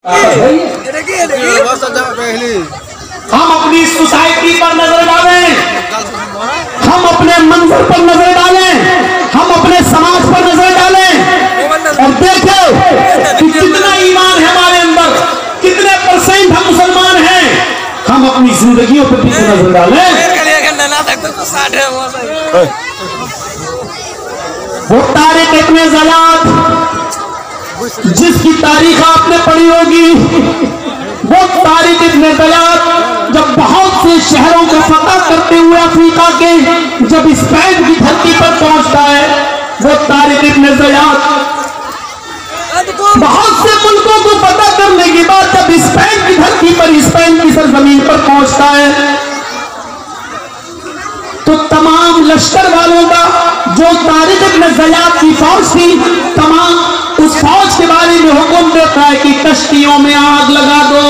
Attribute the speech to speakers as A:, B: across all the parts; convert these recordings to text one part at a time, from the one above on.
A: हम अपनी सोसाइटी पर नजर डालें, हम अपने मंजर पर नजर डालें, हम अपने समाज पर नजर डालें और देखें कि कितना ईमान है हमारे अंदर, कितने % हम मुसलमान हैं। हम अपनी जिंदगियों पर भी नजर डालें। वो तारीख इतने ज़यात जिसकी तारीख आपने पढ़ी होगी, वो तारीख इतने ज़यात जब बहुत से शहरों को फतह करते हुए अफ्रीका के जब स्पेन की धरती पर पहुंचता है, वो तारीख इतने ज़यात बहुत से मुल्कों को फतह करने के बाद जब स्पेन की धरती पर, स्पेन की सरजमीन पर पहुंचता है, तो तमाम लश्कर वालों का जो तारीख इब्न ज़याद की फौज थी, तमाम उस फौज के बारे में हुक्म देता है कि कश्तियों में आग लगा दो।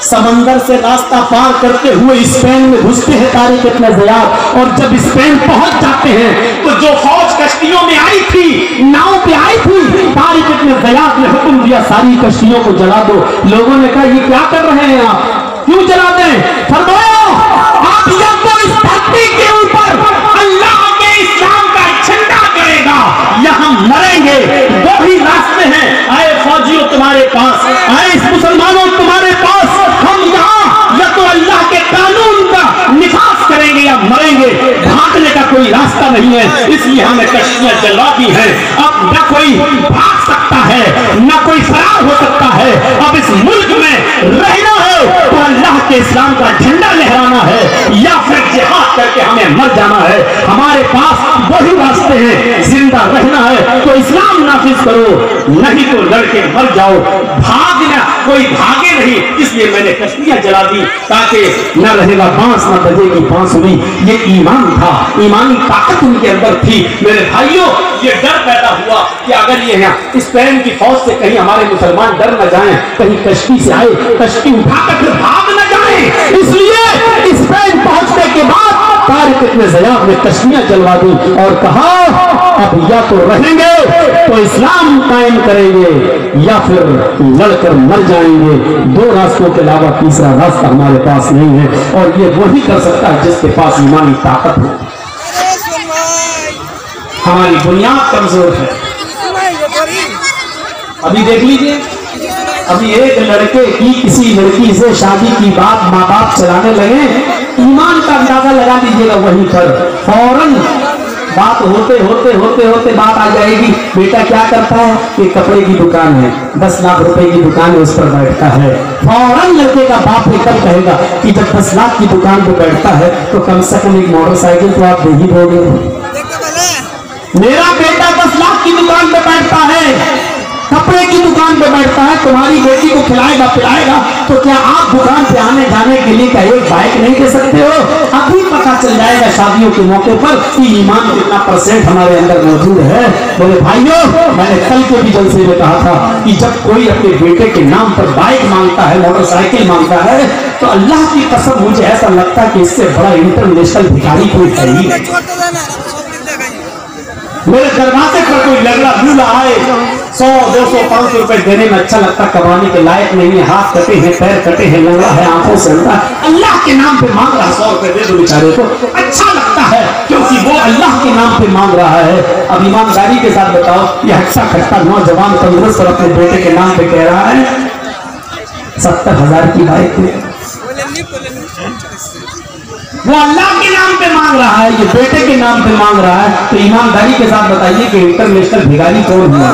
A: समंदर से रास्ता पार करते हुए स्पेन में घुसते हैं तारीख इब्न ज़याद, और जब स्पेन पहुंच जाते हैं तो जो फौज कश्तियों में आई थी, नाव पे आई थी, तारीख इब्न ज़याद ने हुक्म दिया सारी कश्तियों को जला दो। लोगों ने कहा ये क्या कर रहे हैं आप, क्यों जला दें? फरमाया आप जब तो इस धरती के ऊपर अल्लाह के इस्लाम का झंडा करेगा या हम मरेंगे। दो ही रास्ते हैं, आए फौजियों तुम्हारे पास, आए इस मुसलमानों तुम्हारे पास, हम यहाँ या तो अल्लाह के कानून का निफाज करेंगे या मरेंगे। भागने का कोई रास्ता नहीं है, इसलिए हमने कश्तियां जलवा दी हैं। अब न कोई भाग सकता है, न कोई फरार हो सकता है। अब इस मुल्क में रहना है तो अल्लाह के इस्लाम का झंडा लहराना है या फिर जिहाद करके हमें मर जाना है। हमारे पास वही रास्ते हैं, जिंदा रहना है तो इस्लाम नाफिज करो, नहीं तो लड़के मर जाओ। भागना कोई भागे नहीं, इसलिए मैंने कश्तियां जला दी ताकि न रहेगा बांस न बजेगी बांसुरी। ये ईमान था, ईमानी ताकत उनके अंदर थी। मेरे भाइयों, ये डर पैदा हुआ कि अगर ये स्पेन की फौज से कहीं हमारे मुसलमान डर न जाएं, कहीं कश्ती से आए, कश्ती उठाकर फिर भाग न जाएं, इसलिए स्पेन पहुंचने के बाद तारीख इब्न ज़याद ने कश्तियां जलवा दी और कहा अब या तो रहेंगे तो इस्लाम कायम करेंगे या फिर लड़कर मर जाएंगे। दो रास्तों के अलावा तीसरा रास्ता हमारे पास नहीं है, और ये वही कर सकता है जिसके पास ईमानी ताकत हो। हमारी बुनियाद कमजोर है। अभी देख लीजिए, अभी एक लड़के की किसी लड़की से शादी की बात माँ बाप चलाने लगे, ईमान का अंदाजा लगा लीजिएगा, वहीं पर फौरन बात होते होते होते होते बात आ जाएगी। बेटा क्या करता है? कि कपड़े की दुकान है, 10 लाख रुपए की दुकान है, उस पर बैठता है। फौरन लड़के का बाप एकदम कहेगा कि जब 10 लाख की दुकान पर बैठता है तो कम से कम एक मोटरसाइकिल तो आप दे ही दोगे। मेरा बेटा 10 लाख की दुकान पर बैठता है, कपड़े की दुकान पे बैठता है, तुम्हारी बेटी को खिलाएगा पिलाएगा, तो क्या आप दुकान पे आने जाने के लिए क्या एक बाइक नहीं दे सकते हो? अभी पता चल जाएगा शादियों के मौके पर कि ईमान कितना % हमारे अंदर मौजूद है। मेरे भाइयों, मैंने कल के भी जलसे में कहा था कि जब कोई अपने बेटे के नाम पर बाइक मांगता है, मोटरसाइकिल मांगता है, तो अल्लाह की कसम मुझे ऐसा लगता है कि इससे बड़ा इंटरनेशनल भिखारी कोई है ही नहीं। मेरे दरवाजे पर कोई लगड़ा भूला आए, 100, 200, 500 रुपए देने में अच्छा लगता, कमाने के लायक नहीं है, हाथ कटे हैं, पैर कटे हैं, लंगड़ा है, आंखों से अंधा, अल्लाह के नाम पे मांग रहा, 100 रुपए दे दो बेचारे को, अच्छा लगता है क्योंकि वो अल्लाह के नाम पे मांग रहा है। अब ईमानदारी के साथ बताओ, ये हट्टा खट्टा नौजवान तंदुरुस्त अपने बेटे के नाम पे कह रहा है 70,000 की बाइक, वो अल्लाह के नाम पे मांग रहा है, ये बेटे के नाम पे मांग रहा है। तो ईमानदारी के साथ बताइए कि इंटरनेशनल भिखारी कौन हुआ?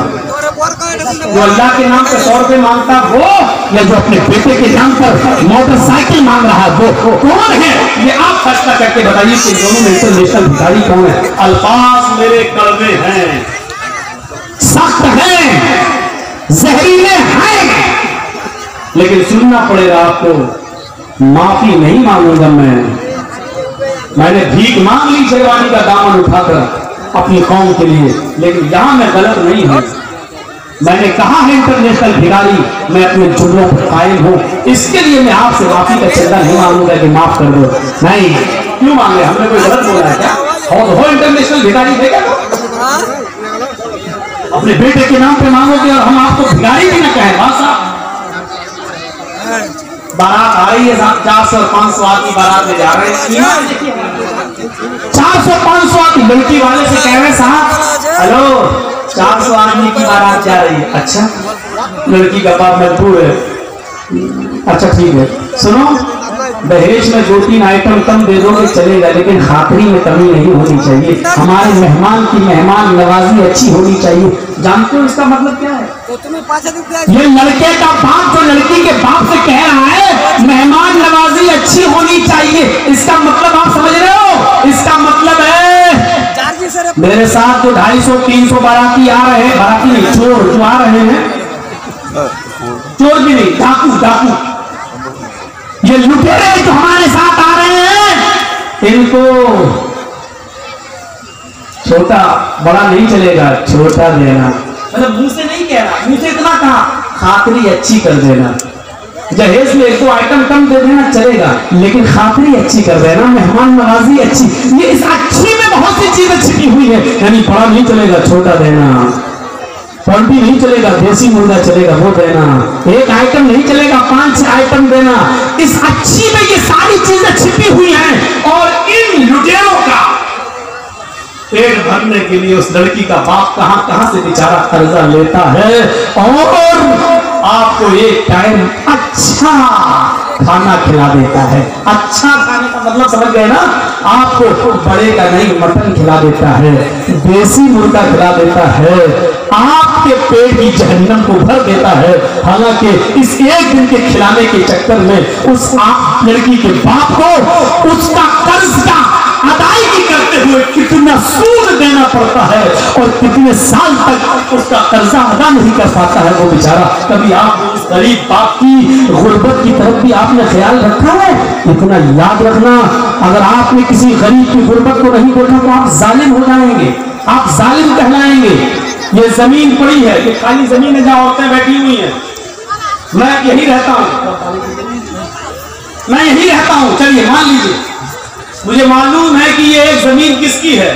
A: जो अल्लाह के नाम पे 100 रुपए मांगता वो, या जो अपने बेटे के नाम पर मोटरसाइकिल मांग रहा है वो कौन है? ये आप फैसला करके बताइए कि दोनों में इंटरनेशनल भिखारी कौन है। अल्फाज मेरे कड़वे हैं, सख्त हैं, जहरीले हैं, लेकिन सुनना पड़ेगा आपको। माफी नहीं मांगूंगा मैंने भीख मांग ली शेरवानी का दामन उठाकर अपनी कौम के लिए, लेकिन यहां मैं गलत नहीं हूं। मैंने कहा है इंटरनेशनल भिखारी, मैं अपने जुमलों पर कायम हूं, इसके लिए मैं आपसे माफी का चंदा नहीं मांगूंगा कि माफ कर दो। नहीं, क्यों मांगे? हमने कोई गलत बोला है क्या? हो इंटरनेशनल भिखारी देगा अपने बेटे के नाम पे मांगोगे और हम आपको भिखारी भी ना कहें। बारात आ रही है, 400-500 आदमी बारात में जा रहे हैं। 400-500 आदमी लड़की वाले से कह रहे साहब हेलो 400 आदमी की बारात जा रही है। अच्छा, लड़की का बाप मजबूर है। अच्छा ठीक है, सुनो दहेज में 2-3 आइटम कम दे दोगे चलेगा, लेकिन खातरी में कमी नहीं होनी चाहिए। हमारे मेहमान की मेहमान नवाजी अच्छी होनी चाहिए। जानते हो इसका मतलब क्या है? ये लड़के का बाप जो लड़की के बाप से कह रहा है मेहमान नवाजी अच्छी होनी चाहिए, इसका मतलब आप समझ रहे हो? इसका मतलब है मेरे साथ जो 250-300 बाराती आ रहे हैं, बाराती नहीं चोर जो आ रहे हैं, चोर भी नहीं डाकू, ये लुटेरे जो हमारे साथ आ रहे हैं, इनको छोटा बड़ा नहीं चलेगा, छोटा देना। मतलब मुंह से नहीं कह रहा, मुंह से इतना कहा खातरी अच्छी कर देना। जहेज में 1-2 आइटम कम दे देना चलेगा, लेकिन खातरी अच्छी कर देना, मेहमान नवाजी अच्छी। ये इस अच्छी में बहुत सी चीजें छिपी हुई है। यानी बड़ा नहीं चलेगा, छोटा देना। पलटी नहीं चलेगा, देसी मुर्गा चलेगा, वो देना। 1 आइटम नहीं चलेगा, 5-6 आइटम देना। इस अच्छी में ये सारी चीजें छिपी हुई हैं। और इन लुटेरों का पेट भरने के लिए उस लड़की का बाप कहां से बेचारा कर्जा लेता है और आपको एक टाइम अच्छा खाना खिला देता है। अच्छा खाने का मतलब समझ गए ना? आपको बड़े का नहीं मटन खिला देता है, देसी मुर्गा खिला देता है, आपके पेट की जहन्नम को भर देता है। हालांकि इस एक दिन के खिलाने के चक्कर में उस लड़की के बाप को उसका कर्ज का अदायगी करते हुए कितना सूद देना पड़ता है और कितने साल तक उसका कर्जा अदा नहीं कर पाता है वो बेचारा। कभी आप उस गरीब बाप की गुर्बत की तरफ भी आपने ख्याल रखा है? इतना याद रखना, अगर आपने किसी गरीब की गुर्बत को नहीं देखा तो आप जालिम हो जाएंगे, आप जालिम कहलाएंगे। ये जमीन पड़ी है, ये खाली जमीन है जहां औरतें बैठी हुई हैं, मैं यही रहता हूं, मैं यही रहता हूं। चलिए मान लीजिए मुझे मालूम है कि ये एक जमीन किसकी है।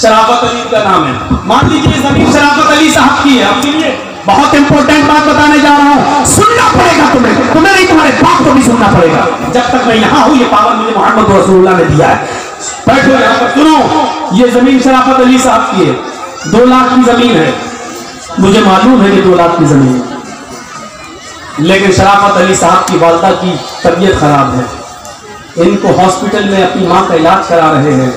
A: शराफत अली का नाम है। मान लीजिए जमीन शराफत अली साहब की है। आपके लिए बहुत इंपॉर्टेंट बात बताने जा रहा हूं, सुनना पड़ेगा तुम्हें नहीं, तुम्हारे बाप को भी सुनना पड़ेगा। जब तक मैं यहां हूं, ये पावर मुझे मोहम्मद रसूलुल्लाह ने दिया है। बैठो यहां पर, सुनो। ये जमीन शराफत अली साहब की है, 2 लाख की जमीन है। मुझे मालूम है कि 2 लाख की जमीन है, लेकिन शराफत अली साहब की वालदा की तबीयत खराब है। इनको हॉस्पिटल में अपनी मां का इलाज करा रहे हैं।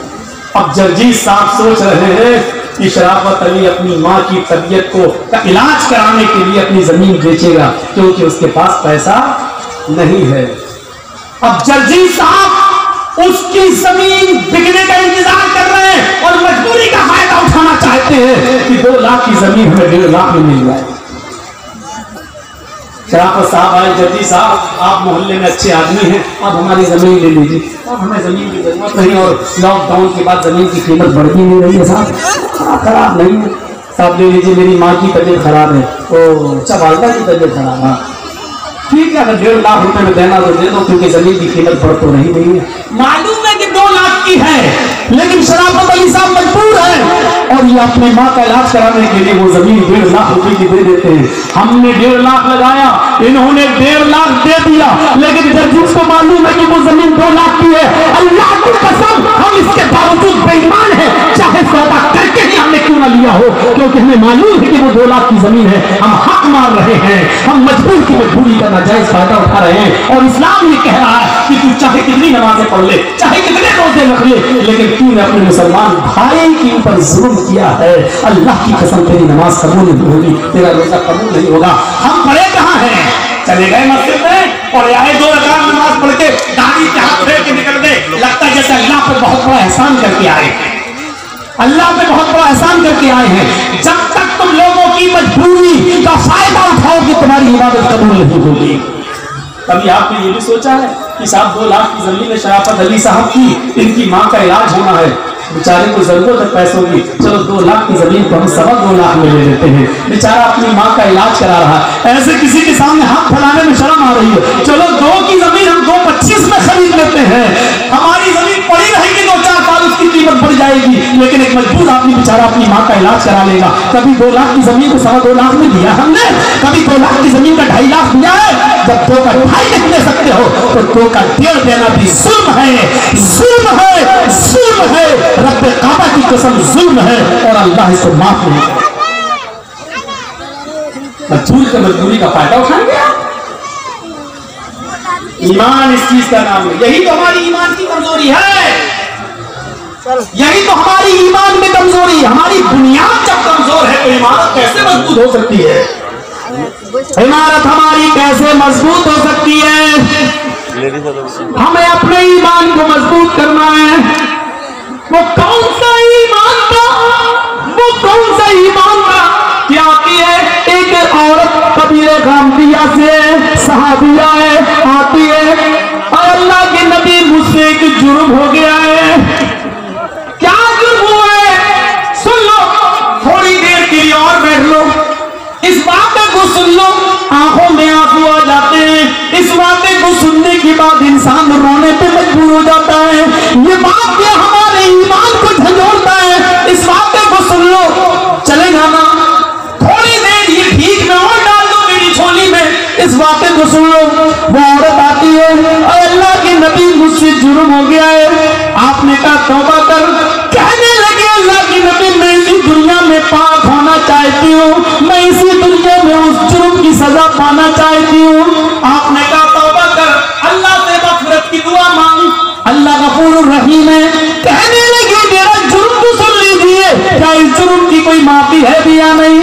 A: अब जर्जी साहब सोच रहे हैं कि शराफत अली अपनी मां की तबीयत को इलाज कराने के लिए अपनी जमीन बेचेगा, क्योंकि उसके पास पैसा नहीं है। अब जर्जी साहब उसकी जमीन बिकने का इंतजार कर रहे हैं और मजबूरी का फायदा उठाना चाहते हैं कि 2 लाख की जमीन हमें 1.5 लाख में मिल जाए। शराफत साहब आए, जर्जी साहब आप मोहल्ले में अच्छे आदमी हैं, आप हमारी जमीन ले लीजिए। अब हमें जमीन की जरूरत नहीं, और लॉकडाउन के बाद जमीन की कीमत बढ़ भी नहीं रही है साहब, खराब नहीं है साहब, ले लीजिए। मेरी माँ की तबीयत खराब है, ओ अच्छा वालदा की तबीयत खराब है, ठीक है, अगर 1.5 लाख रुपए में देना तो दे दो, क्योंकि जमीन की कीमत बढ़ तो नहीं रही है। मालूम है कि 2 लाख की है, लेकिन शराफत अली साहब मजबूर है और ये अपने माँ का इलाज कराने के लिए वो जमीन 1.5 लाख रुपए की दे देते हैं। हमने 1.5 लाख लगाया, इन्होंने 1.5 लाख दे दिया, लेकिन जर्जी को मालूम है कि वो जमीन 2 लाख की है। अल्लाह की कसम, हम इसके बावजूद बेईमान है, चाहे सौदा करके ही हमने क्यों न लिया हो, क्योंकि हमें मालूम है कि वो 2 लाख की जमीन है। हम हक मार रहे हैं, हम मजबूर की मजबूरी का नाजायज फायदा उठा रहे हैं। और इस्लाम ये कह रहा है कि तू चाहे कितनी नमाजें पढ़ ले, चाहे कितने रोजे रख ले, लेकिन तूने अपने मुसलमान भाई के ऊपर जुल्म किया है, अल्लाह की कसम तेरी नमाज कबूल नहीं होगी, तेरा रोजा कबूल नहीं होगा। हम बड़े कहाँ हैं? चले गए मस्जिद में और आए 2 रकात नमाज पढ़ के दाढ़ी पे हाथ फेर के निकल गए, लगता है जैसे अल्लाह पर बहुत बड़ा एहसान करके आए हैं, अल्लाह पे बहुत बड़ा एहसान करके आए हैं। जब तक तुम लोगों की मजबूरी का फायदा उठाओगे, तुम्हारी इबादत कबूल नहीं होगी। कभी आपने ये भी सोचा है कि साहब 2 लाख की जमीन है शराफत अली साहब की, इनकी माँ का इलाज होना है, बेचारे को जरूरत है पैसों की, चलो 2 लाख की जमीन को हम 2.25 लाख में ले लेते हैं। बेचारा अपनी माँ का इलाज करा रहा है, ऐसे किसी के सामने हाथ फैलाने में शर्म आ रही है। चलो 2 की जमीन हम 2.25 में खरीद लेते हैं, हमारी जमीन पड़ी रहेगी 2-4 साल, उसकी कीमत बढ़ जाएगी, लेकिन एक मजबूर आदमी बेचारा अपनी माँ का इलाज करा लेगा। कभी 2 लाख की जमीन को 2.25 लाख में दिया हमने, कभी 2 लाख की जमीन का 2.5 लाख दिया है। जब 2 का 2.5 नहीं दे सकते हो तो 2 का 1.5 देना भी जुल्म है, जुल्म है, जुल्म है। रब्बे काबा की कसम जुल्म है और अल्लाह इसको माफ नहीं करेगा। मजबूरी का फायदा उठाएंगे। ईमान इस चीज का नाम है। यही तो हमारी ईमान की कमजोरी है, यही तो हमारी ईमान में कमजोरी। हमारी बुनियाद जब कमजोर है तो इमारत कैसे मजबूत हो सकती है? इमारत हमारी कैसे मजबूत हो सकती है? हमें अपने ईमान को मजबूत करना है। वो कौन सा ईमान था? वो कौन सा ईमान था? क्या की है? एक औरत कबीले गामदिया से सहाबिया है, आती है और अल्लाह के नबी मुझसे एक जुर्म हो गया है। क्या जुर्म हुआ है? सुन लो, थोड़ी देर के लिए और बैठ लो, इस बात को सुन लो। आंखों में आंसू आ जाते हैं। इस बात को सुनने के बाद इंसान रोने पे मजबूर हो जाता है। ये बात क्या हमारे ईमान को झंझोड़ता है। इस बात को सुन लो, चलेगा ना? थोड़ी देर ये ठीक में और डाल दो मेरी झोली में। इस बात को सुन लो। वो औरत आती है और अल्लाह के नबी मुझसे जुर्म हो गया है। आपने कहा तौबा कर। कहने लगे अल्लाह के नबी मैं इसी दुनिया में पाक होना चाहती हूँ, मैं इसी दुनिया में उस जुर्म की सजा पाना चाहती हूँ। आपने कहा तौबा कर, अल्लाह से मग़फ़िरत की दुआ मांग, अल्लाह गफूर रहीम है। कहने लगी मेरा जुर्म तो सुन लीजिए, क्या इस जुर्म की कोई माफी है भी या नहीं?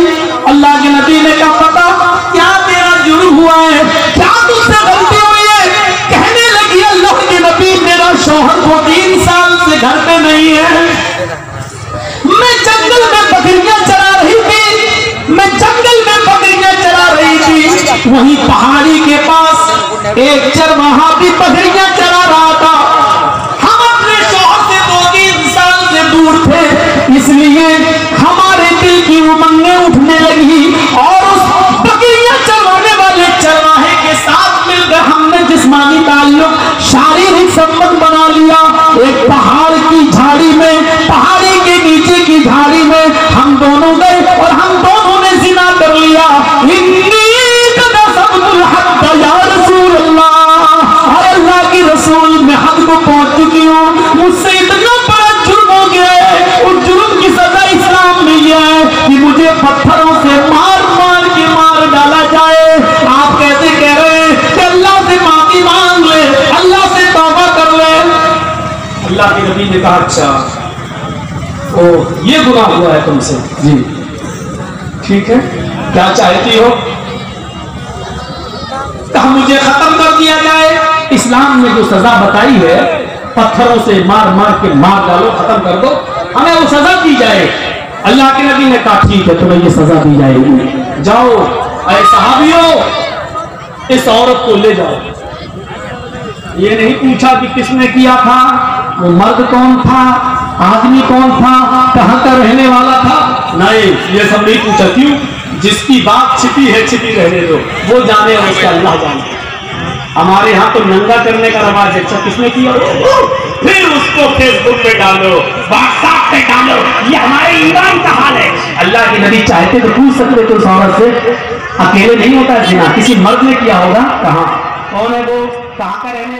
A: अल्लाह के नबी ने कहा पता क्या तेरा जुर्म हुआ है, क्या तुझसे गलती हुई है? कहने लगी अल्लाह के नबी मेरा शौहर को 3 साल से घर पे नहीं है। मैं जंगल में बकरियां चरा रही थी, मैं जंगल में बकरियां चरा रही थी। वहीं पहाड़ी के पास एक चरवाहा भी बकरियां चरा रहा था। हम अपने शौहर से 2-3 साल से दूर थे, इसलिए हमारे दिल की उमंगें उठने लगी और उस बकरियां चरवाने वाले चरवाहे के साथ मिलकर हमने जिस्मानी ताल्लुक, शारीरिक संबंध बना लिया। एक पहाड़ की झाड़ी में, पहाड़ी के नीचे की झाड़ी में हम दोनों गए और हम दोनों ने ज़िना कर लिया। अल्लाह की रसूल मैं हद को पहुंच चुकी हूँ, मुझसे इतना बड़ा जुर्म हो गया है। उस जुर्म की सजा इस्लाम में यह है कि मुझे पत्थरों से मार मार के मार डाला जाए। आप कैसे कह रहे हैं कि अल्लाह से माफी मांग ले, अल्लाह से तौबा कर ले? अल्लाह के नबी ने कहा अच्छा ओ ये गुनाह हुआ है तुमसे, जी ठीक है, क्या चाहती हो? कहा मुझे खत्म कर दिया जाए। इस्लाम ने जो सजा बताई है, पत्थरों से मार मार के मार डालो, खत्म कर दो, हमें वो सजा दी जाए। अल्लाह के नबी ने कहा ठीक है तुम्हें ये सजा दी जाएगी, जाओ ऐ सहाबियों इस औरत को ले जाओ। ये नहीं पूछा कि किसने किया था, वो मर्द कौन था, आदमी कौन था, कहां का रहने वाला था, नहीं ये सब नहीं पूछा। क्यों? जिसकी बात छिपी है छिपी रहने दो, वो जाने और उसका अल्लाह जाने। हमारे यहाँ तो नंगा करने का रवाज है। अच्छा किसने किया? फिर उसको फेसबुक पे डालो, व्हाट्सएप पे डालो, ये हमारे ईमान का हाल है। अल्लाह के नबी चाहते तो पूछ सकते थे उस औरत से, अकेले नहीं होता है जिना, किसी मर्द ने किया होगा। कहाँ, कौन है वो, कहाँ का रहने